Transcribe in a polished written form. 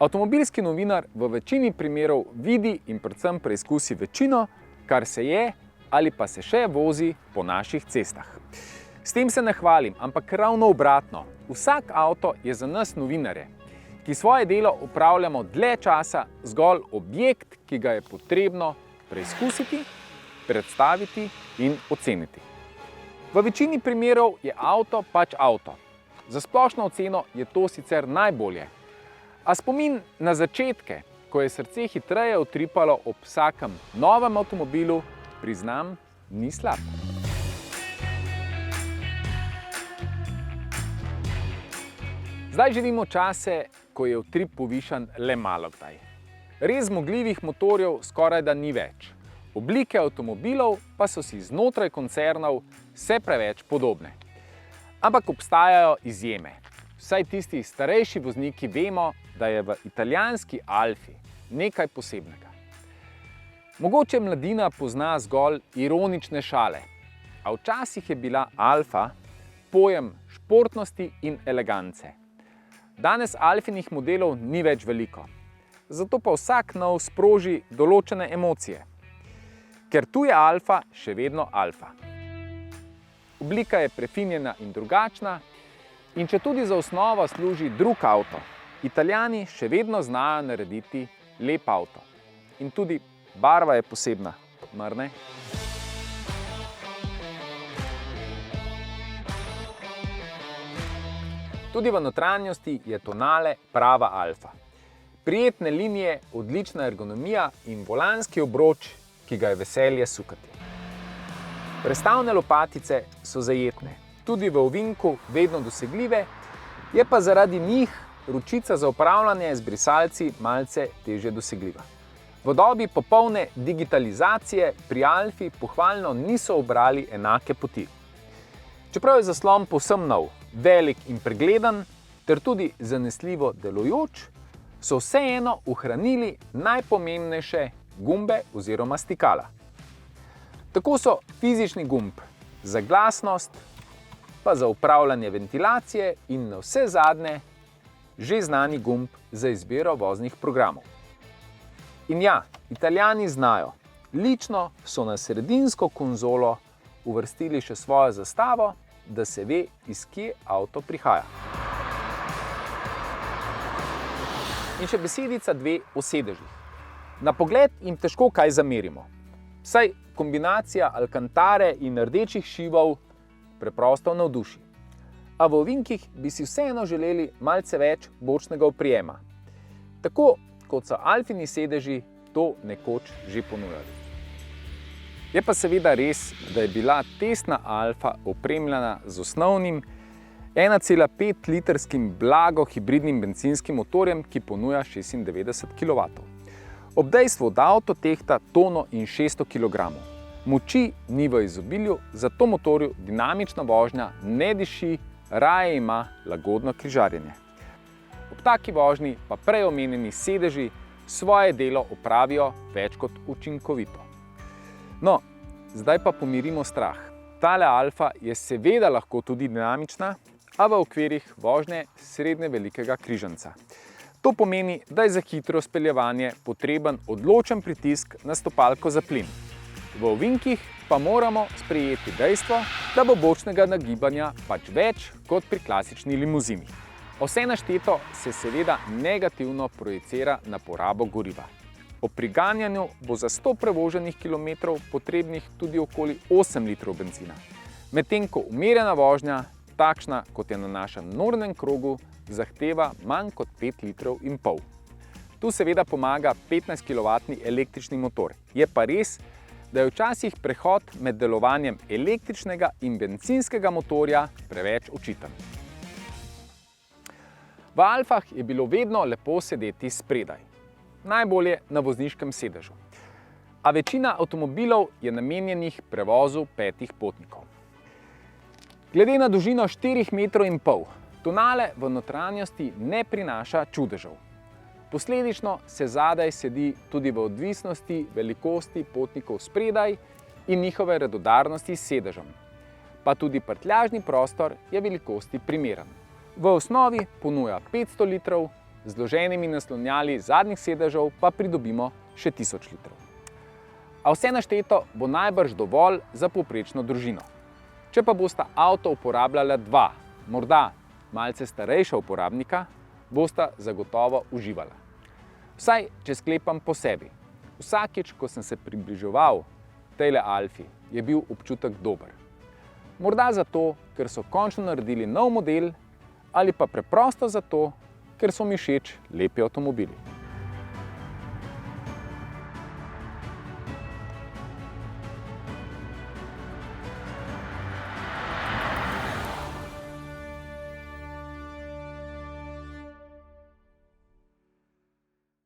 Avtomobilski novinar v večini primerov vidi in predvsem preizkusi večino, kar se je ali pa se še vozi po naših cestah. S tem se ne hvalim, ampak ravno obratno. Vsak avto je za nas novinarje, ki svoje delo opravljamo dlje časa, zgolj objekt, ki ga je potrebno preizkusiti, predstaviti in oceniti. V večini primerov je avto pač avto. Za splošno oceno je to sicer najbolje. A spomin na začetke, ko je srce hitreje utripalo ob vsakem novem avtomobilu, priznam, ni slab. Zdaj živimo čase, ko je utrip povišan le malokdaj. Res zmogljivih motorjev skorajda ni več. Oblike avtomobilov pa so si znotraj koncernov vse preveč podobne. Ampak obstajajo izjeme. Vsaj tisti starejši vozniki vemo, da je v italijanski Alfi nekaj posebnega. Mogoče mladina pozna zgolj ironične šale, a včasih je bila Alfa pojem športnosti in elegance. Danes Alfinih modelov ni več veliko, zato pa vsak nov sproži določene emocije. Ker tu je Alfa še vedno Alfa. Oblika je prefinjena in drugačna, in če tudi za osnovo služi drug avto, Italijani še vedno znajo narediti lep avto. In tudi barva je posebna, mar ne? Tudi v notranjosti je Tonale prava Alfa. Prijetne linije, odlična ergonomija in volanski obroč, ki ga je veselje sukati. Prestavne lopatice so zajetne, tudi v ovinku vedno dosegljive, je pa zaradi njih ročica za upravljanje z brisalci malce težje dosegljiva. V dobi popolne digitalizacije pri Alfi pohvalno niso ubrali enake poti. Čeprav je zaslon povsem nov, velik in pregleden, ter tudi zanesljivo delujoč, so vseeno ohranili najpomembnejše gumbe oziroma stikala. Tako so fizični gumb za glasnost, pa za upravljanje ventilacije in na vse zadnje že znani gumb za izbiro voznih programov. In ja, Italijani znajo. Lično so na sredinsko konzolo uvrstili še svojo zastavo, da se ve, iz kje avto prihaja. In še besedica dve o sedežih. Na pogled jim težko kaj zamerimo. Saj kombinacija alkantare in rdečih šivov preprosto navduši. A v ovinkih bi si vseeno želeli malce več bočnega oprijema. Tako kot so Alfini sedeži to nekoč že ponujali. Je pa seveda res, da je bila testna Alfa opremljena z osnovnim 1,5-litrskim blago hibridnim bencinskim motorjem, ki ponuja 96 kW. Ob dejstvu, da avto tehta tono in 600 kg. Moči ni v izobilju, zato motorju dinamična vožnja ne diši, raje ima lagodno križarjenje. Ob taki vožnji pa prej omenjeni sedeži svoje delo opravijo več kot učinkovito. No, zdaj pa pomirimo strah. Tale Alfa je seveda lahko tudi dinamična, a v okvirih vožnje srednje velikega križanca. To pomeni, da je za hitro speljevanje potreben odločen pritisk na stopalko za plin. V ovinkih pa moramo sprejeti dejstvo, da bo bočnega nagibanja pač več kot pri klasični limuzini. Vse našteto se seveda negativno projicira na porabo goriva. Ob priganjanju bo za 100 prevoženih kilometrov potrebnih tudi okoli 8 litrov benzina. Medtem ko umirjena vožnja, takšna kot je na našem nornem krogu, zahteva manj kot 5,5 litrov. Tu seveda pomaga 15-kilovatni električni motor. Je pa res, da je včasih prehod med delovanjem električnega in bencinskega motorja preveč očiten. V Alfah je bilo vedno lepo sedeti spredaj, najbolje na vozniškem sedežu. A večina avtomobilov je namenjenih prevozu 5 potnikov. Glede na dolžino 4,5 metrov, Tonale v notranjosti ne prinaša čudežev. Posledično se zadaj sedi tudi v odvisnosti velikosti potnikov spredaj in njihove radodarnosti s sedežem. Pa tudi prtljažni prostor je velikosti primeren. V osnovi ponuja 500 litrov, zloženimi naslonjali zadnjih sedežev pa pridobimo še 1000 litrov. A vse našteto bo najbrž dovolj za povprečno družino. Če pa bosta avto uporabljala dva, morda malce starejša uporabnika, bosta zagotovo uživala. Vsaj, če sklepam po sebi. Vsakič, ko sem se približeval tejle Alfi, je bil občutek dober. Morda zato, ker so končno naredili nov model, ali pa preprosto zato, ker so mi všeč lepi avtomobili.